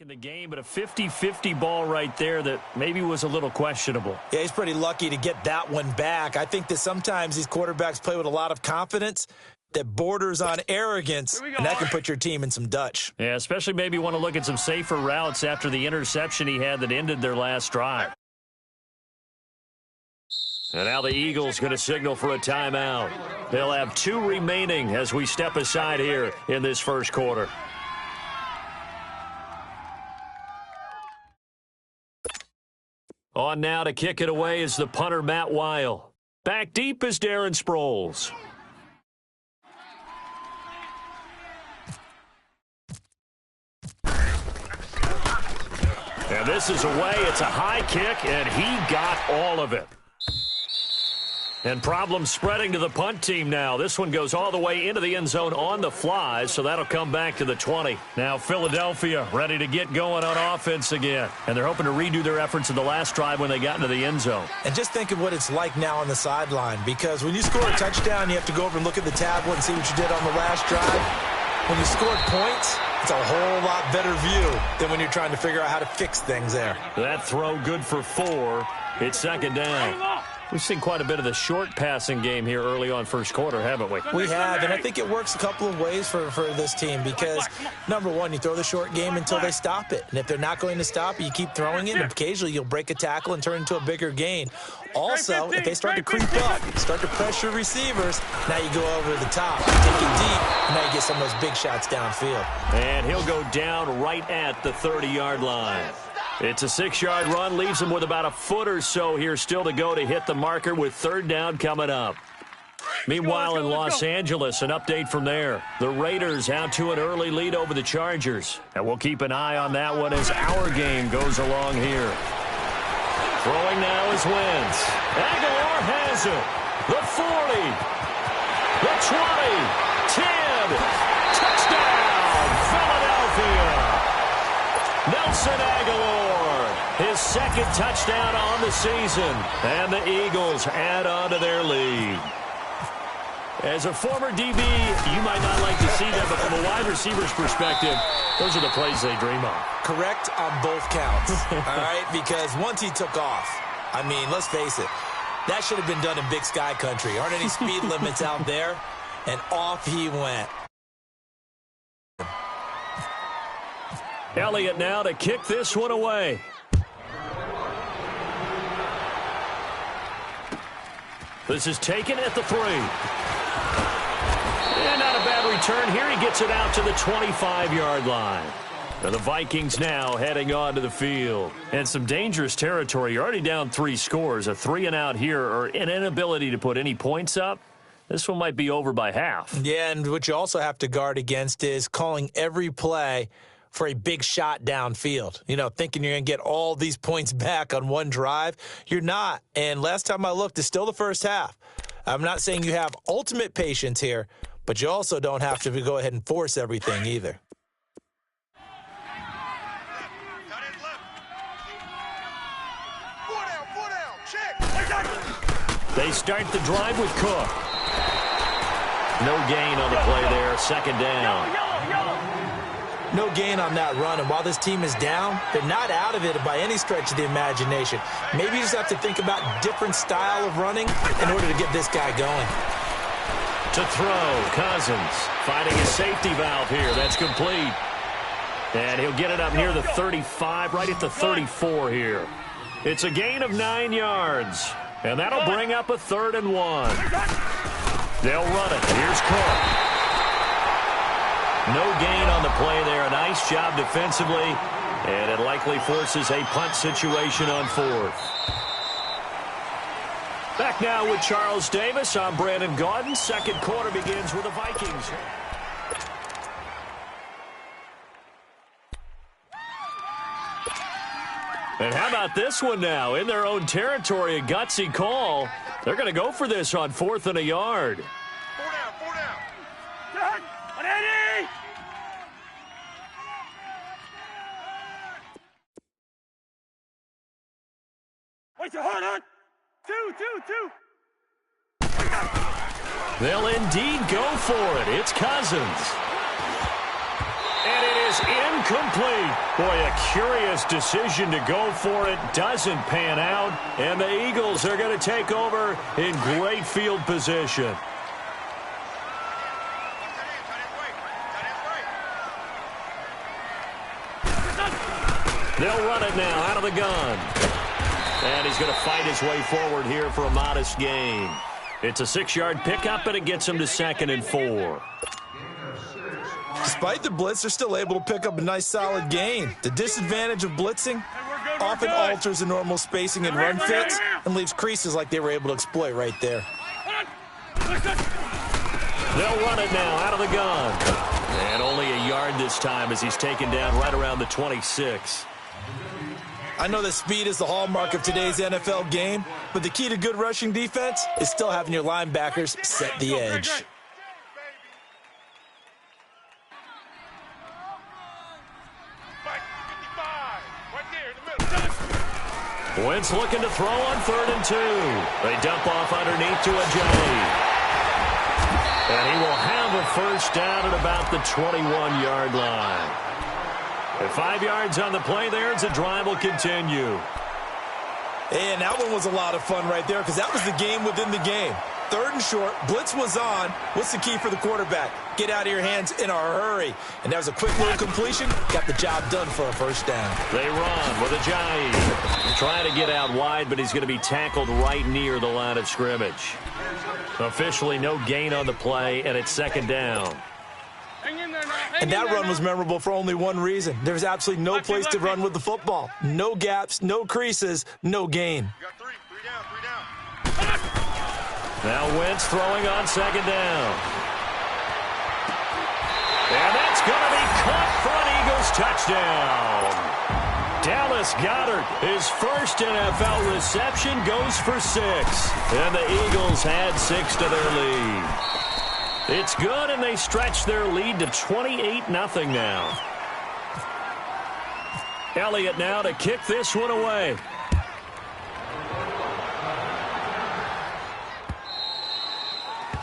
in the game, but a 50-50 ball right there that maybe was a little questionable. Yeah, he's pretty lucky to get that one back. I think that sometimes these quarterbacks play with a lot of confidence that borders on arrogance, and that can put your team in some Dutch. Yeah, especially maybe want to look at some safer routes after the interception he had that ended their last drive. And now the Eagles going to signal for a timeout. They'll have 2 remaining as we step aside here in this first quarter. On now to kick it away is the punter, Matt Weil. Back deep is Darren Sproles. And this is away. It's a high kick, and he got all of it. And problems spreading to the punt team now. This one goes all the way into the end zone on the fly, so that'll come back to the 20. Now Philadelphia ready to get going on offense again. And they're hoping to redo their efforts in the last drive when they got into the end zone. And just think of what it's like now on the sideline, because when you score a touchdown, you have to go over and look at the tablet and see what you did on the last drive. When you scored points, it's a whole lot better view than when you're trying to figure out how to fix things there. That throw good for 4. It's second down. We've seen quite a bit of the short passing game here early on first quarter, haven't we? We have, and I think it works a couple of ways for this team because, number one, you throw the short game until they stop it. And if they're not going to stop it, you keep throwing it, and occasionally you'll break a tackle and turn into a bigger gain. Also, if they start to creep up, start to pressure receivers, now you go over the top, take it deep, and now you get some of those big shots downfield. And he'll go down right at the 30-yard line. It's a 6-yard run, leaves him with about a foot or so here still to go to hit the marker with third down coming up. Meanwhile, in Los Angeles, an update from there. The Raiders out to an early lead over the Chargers. And we'll keep an eye on that one as our game goes along here. Throwing now is Wentz. Aguilar has it. The 40. The 20. 10. Touchdown, Philadelphia. Nelson Aguilar, his second touchdown on the season, and the Eagles add on to their lead. As a former DB, you might not like to see that, but from a wide receiver's perspective, those are the plays they dream of. Correct on both counts, all right? Because once he took off, I mean, let's face it, that should have been done in Big Sky Country. Aren't any speed limits out there? And off he went. Elliott now to kick this one away. This is taken at the 3. And not a bad return here. He gets it out to the 25-yard line. And the Vikings now heading onto the field. And some dangerous territory. You're already down 3 scores. A 3-and-out here or an inability to put any points up. This one might be over by half. Yeah, and what you also have to guard against is calling every play for a big shot downfield. You know, thinking you're going to get all these points back on one drive. You're not. And last time I looked, it's still the first half. I'm not saying you have ultimate patience here, but you also don't have to go ahead and force everything either. They start the drive with Cook. No gain on the play there. Second down. No gain on that run, and while this team is down, they're not out of it by any stretch of the imagination. Maybe you just have to think about different style of running in order to get this guy going. To throw, Cousins finding a safety valve here. That's complete. And he'll get it up near the 35, right at the 34 here. It's a gain of 9 yards, and that'll bring up a 3rd and 1. They'll run it. Here's Cook. No gain on the play there. A nice job defensively, and it likely forces a punt situation on 4th. Back now with Charles Davis. I'm Brandon Gaudin. Second quarter begins with the Vikings. And how about this one now? In their own territory, a gutsy call. They're going to go for this on 4th and a yard. 4 down. Wait, hold on. Two. They'll indeed go for it. It's Cousins. And it is incomplete. Boy, a curious decision to go for it. Doesn't pan out. And the Eagles are going to take over in great field position. They'll run it now out of the gun. And he's going to fight his way forward here for a modest gain. It's a 6-yard pickup, and it gets him to 2nd and 4. Despite the blitz, they're still able to pick up a nice, solid gain. The disadvantage of blitzing often alters the normal spacing and run fits and leaves creases like they were able to exploit right there. They'll run it now out of the gun. And only a yard this time as he's taken down right around the 26. I know that speed is the hallmark of today's NFL game, but the key to good rushing defense is still having your linebackers set the edge. Wentz looking to throw on 3rd and 2. They dump off underneath to Ajayi. And he will have a first down at about the 21-yard line. And 5 yards on the play there as the drive will continue. And that one was a lot of fun right there because that was the game within the game. 3rd and short, blitz was on. What's the key for the quarterback? Get out of your hands in a hurry. And that was a quick little completion. Got the job done for a first down. They run with Ajayi. Trying to get out wide, but he's going to be tackled right near the line of scrimmage. Officially no gain on the play, and it's 2nd down. And that run was memorable for only one reason. There's absolutely no place to run with the football. No gaps, no creases, no gain. Three down. Now Wentz throwing on 2nd down. And that's going to be caught for an Eagles touchdown. Dallas Goedert, his first NFL reception, goes for 6. And the Eagles add 6 to their lead. It's good, and they stretch their lead to 28-0 now. Elliott now to kick this one away.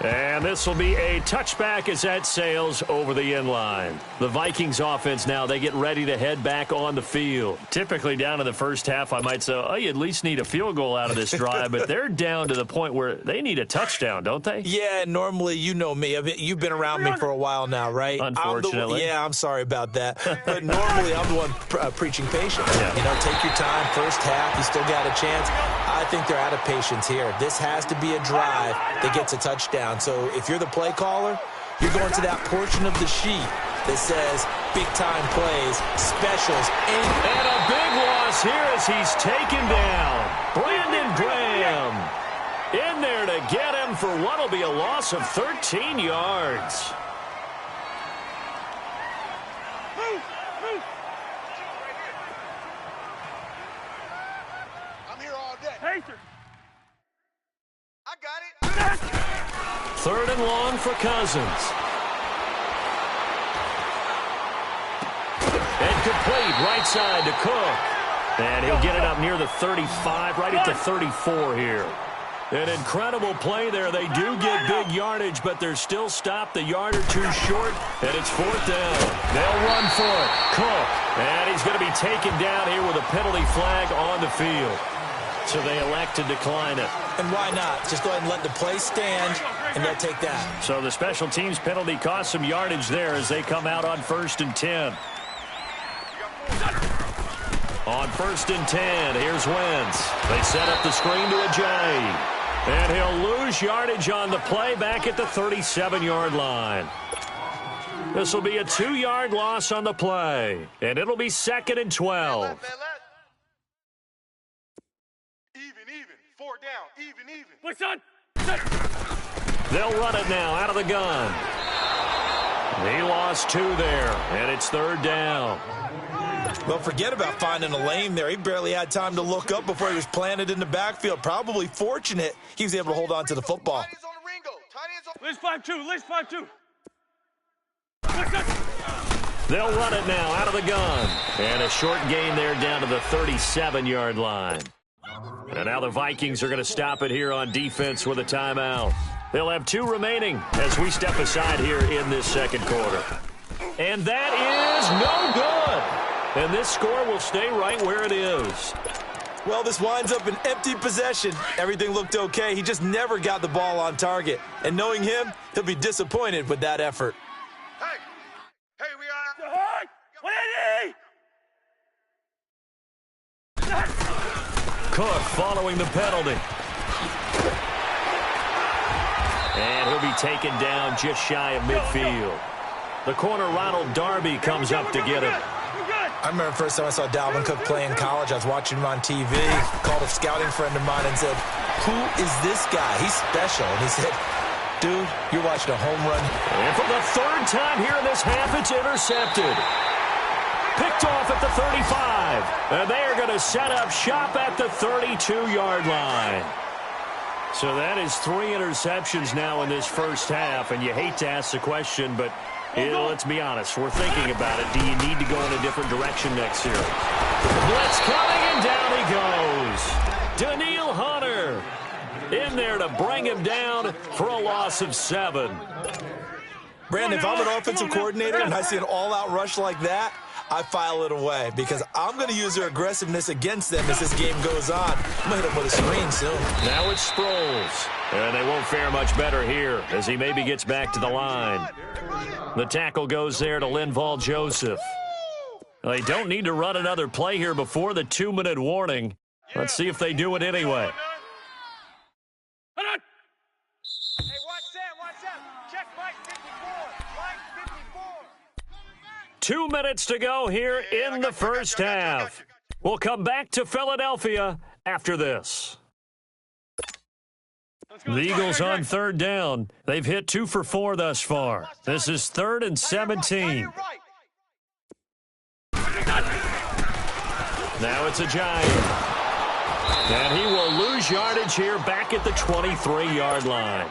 And this will be a touchback as that sails over the end line. The Vikings offense now, they get ready to head back on the field. Typically down in the first half, I might say, oh, you at least need a field goal out of this drive, but they're down to the point where they need a touchdown, don't they? Yeah, normally, you know me. You've been around me for a while now, right? Unfortunately. I'm sorry about that. But normally, I'm the one preaching patience. Yeah. You know, take your time. First half, you still got a chance. I think they're out of patience here. This has to be a drive that gets a touchdown. So if you're the play caller, you're going to that portion of the sheet that says big-time plays, specials, and a big loss here as he's taken down. Brandon Graham in there to get him for what will be a loss of 13 yards. I'm here all day. I got it. 3rd and long for Cousins. And complete right side to Cook. And he'll get it up near the 35, right at the 34 here. An incredible play there. They do get big yardage, but they're still stopped a yard or two short, and it's 4th down. They'll run for it. Cook. And he's going to be taken down here with a penalty flag on the field. So they elect to decline it. And why not? Just go ahead and let the play stand, and they'll take that. So the special teams penalty cost some yardage there as they come out on 1st and 10. On 1st and 10, here's Wentz. They set up the screen to Ajayi. And he'll lose yardage on the play back at the 37-yard line. This will be a 2-yard loss on the play. And it'll be 2nd and 12. What's on? They'll run it now out of the gun. He lost 2 there, and it's 3rd down. Well, forget about finding a lane there. He barely had time to look up before he was planted in the backfield. Probably fortunate he was able to hold on to the football. List 5-2. List 5-2. They'll run it now out of the gun. And a short gain there down to the 37-yard line. And now the Vikings are going to stop it here on defense with a timeout. They'll have 2 remaining as we step aside here in this second quarter. And that is no good. And this score will stay right where it is. Well, this winds up an empty possession. Everything looked okay. He just never got the ball on target. And knowing him, he'll be disappointed with that effort. Hey, we are. Cook following the penalty. And he'll be taken down just shy of midfield. The corner, Ronald Darby, comes up to get him. I remember the first time I saw Dalvin Cook play in college. I was watching him on TV. Called a scouting friend of mine and said, "Who is this guy? He's special." And he said, "Dude, you're watching a home run." And for the third time here in this half, it's intercepted. Picked off at the 35. And they are going to set up shop at the 32-yard line. So that is 3 interceptions now in this first half. And you hate to ask the question, but let's be honest. We're thinking about it. Do you need to go in a different direction next year? Blitz coming, and down he goes. Daniil Hunter in there to bring him down for a loss of 7. Brandon, if I'm an offensive coordinator and I see an all-out rush like that, I file it away because I'm going to use their aggressiveness against them as this game goes on. I'm going to hit them with a screen soon. Now it's Sproles. And they won't fare much better here as he maybe gets back to the line. The tackle goes there to Linval Joseph. They don't need to run another play here before the 2-minute warning. Let's see if they do it anyway. Hey, watch Sam. Check Mike 54. Mike 54. 2 minutes to go here in the first half. We'll come back to Philadelphia after this. The Eagles on third down. They've hit 2 for 4 thus far. This is 3rd and 17. Now it's a Giant. And he will lose yardage here back at the 23-yard line.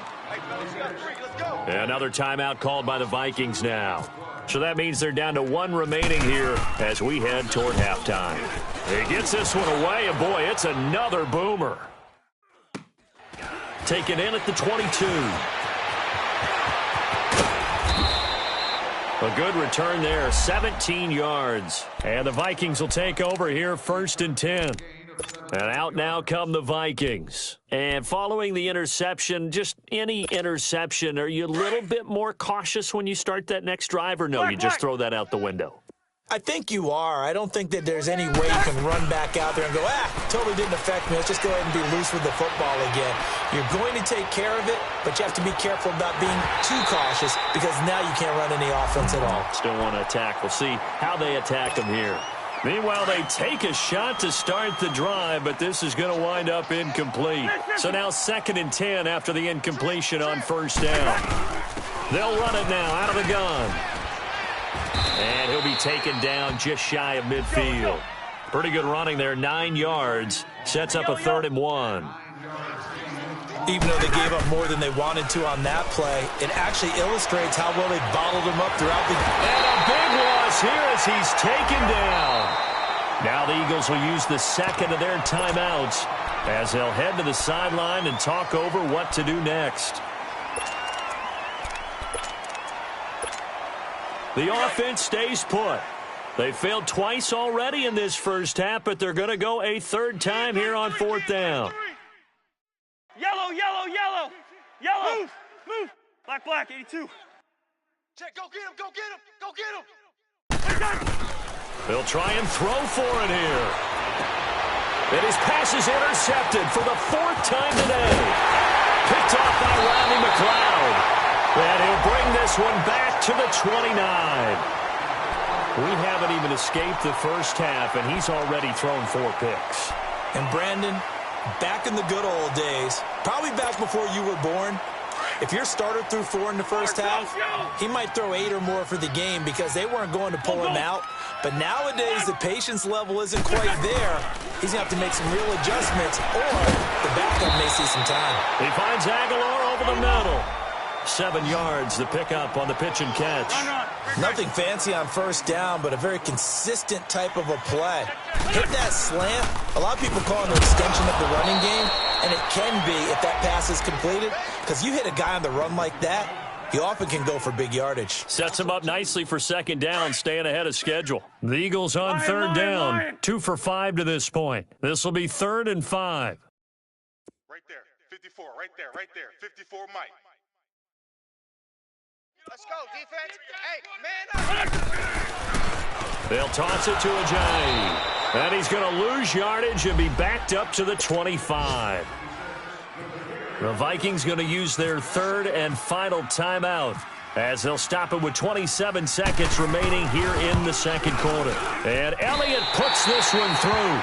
Another timeout called by the Vikings now. So that means they're down to 1 remaining here as we head toward halftime. He gets this one away, and boy, it's another boomer. Taken in at the 22. A good return there, 17 yards. And the Vikings will take over here, 1st and 10. And out now come the Vikings. And following the interception, just any interception, are you a little bit more cautious when you start that next drive, or no, you just throw that out the window? I think you are. I don't think that there's any way you can run back out there and go, totally didn't affect me. Let's just go ahead and be loose with the football again. You're going to take care of it, but you have to be careful about being too cautious because now you can't run any offense at all. Still want to attack. We'll see how they attack them here. Meanwhile, they take a shot to start the drive, but this is going to wind up incomplete. So now 2nd and 10 after the incompletion on 1st down. They'll run it now out of the gun. And he'll be taken down just shy of midfield. Pretty good running there, 9 yards. Sets up a 3rd and 1. Even though they gave up more than they wanted to on that play, it actually illustrates how well they bottled him up throughout the game. And a big loss here as he's taken down. Now the Eagles will use the 2nd of their timeouts as they'll head to the sideline and talk over what to do next. The offense stays put. They failed twice already in this first half, but they're going to go a 3rd time here on 4th down. Yellow. Move. Black, 82. Check, go get him. They'll try and throw for it here. And his pass is intercepted for the 4th time today. Picked off by Rodney McLeod. And he'll bring this one back to the 29. We haven't even escaped the first half, and he's already thrown 4 picks. And Brandon, back in the good old days, probably back before you were born, if your starter threw 4 in the first half, he might throw 8 or more for the game because they weren't going to pull him out. But nowadays, the patience level isn't quite there. He's going to have to make some real adjustments, or the backup may see some time. He finds Aguilar over the middle. 7 yards, the pickup on the pitch and catch. Nothing fancy on 1st down, but a very consistent type of a play. Hit that slant. A lot of people call it an extension of the running game, and it can be if that pass is completed, because you hit a guy on the run like that, He often can go for big yardage. Sets him up nicely for second down, staying ahead of schedule. The Eagles on third down, 2 for 5 to this point. This will be 3rd and 5. Right there, 54, right there, 54 Mike. Let's go, defense. Hey, man up. They'll toss it to Ajayi. And he's going to lose yardage and be backed up to the 25. The Vikings going to use their 3rd and final timeout as they'll stop it with 27 seconds remaining here in the second quarter. And Elliott puts this one through.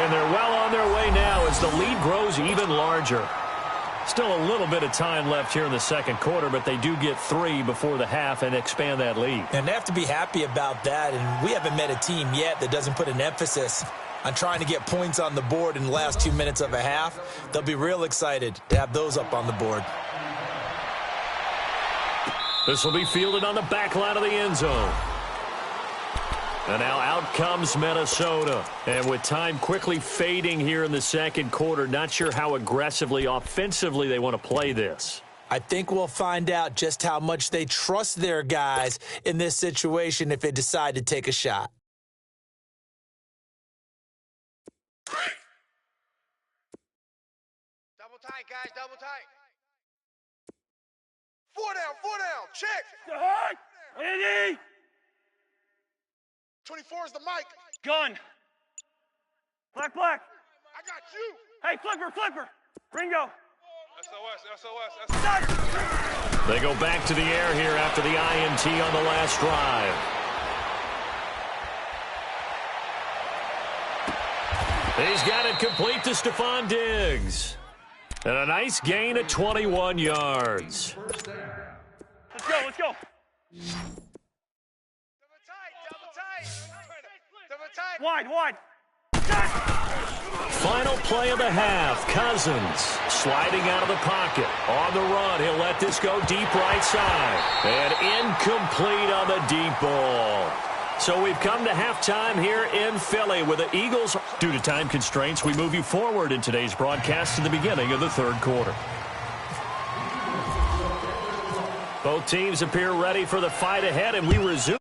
And they're well on their way now as the lead grows even larger. Still a little bit of time left here in the second quarter, but they do get 3 before the half and expand that lead. And they have to be happy about that, and we haven't met a team yet that doesn't put an emphasis on trying to get points on the board in the last 2 minutes of a half. They'll be real excited to have those up on the board. This will be fielded on the back line of the end zone. And now out comes Minnesota. And with time quickly fading here in the second quarter, not sure how aggressively, offensively they want to play this. I think we'll find out just how much they trust their guys in this situation if they decide to take a shot. Double tight, guys, double tight. 4 down, check. Eddie! 24 is the mic. Gun. Black. I got you. Hey, flipper. Ringo. SOS. They go back to the air here after the INT on the last drive. He's got it complete to Stephon Diggs. And a nice gain of 21 yards. Let's go. Double tight. Wide. Final play of the half. Cousins sliding out of the pocket. On the run, he'll let this go deep right side. And incomplete on the deep ball. So we've come to halftime here in Philly with the Eagles. Due to time constraints, we move you forward in today's broadcast to the beginning of the third quarter. Both teams appear ready for the fight ahead, and we resume.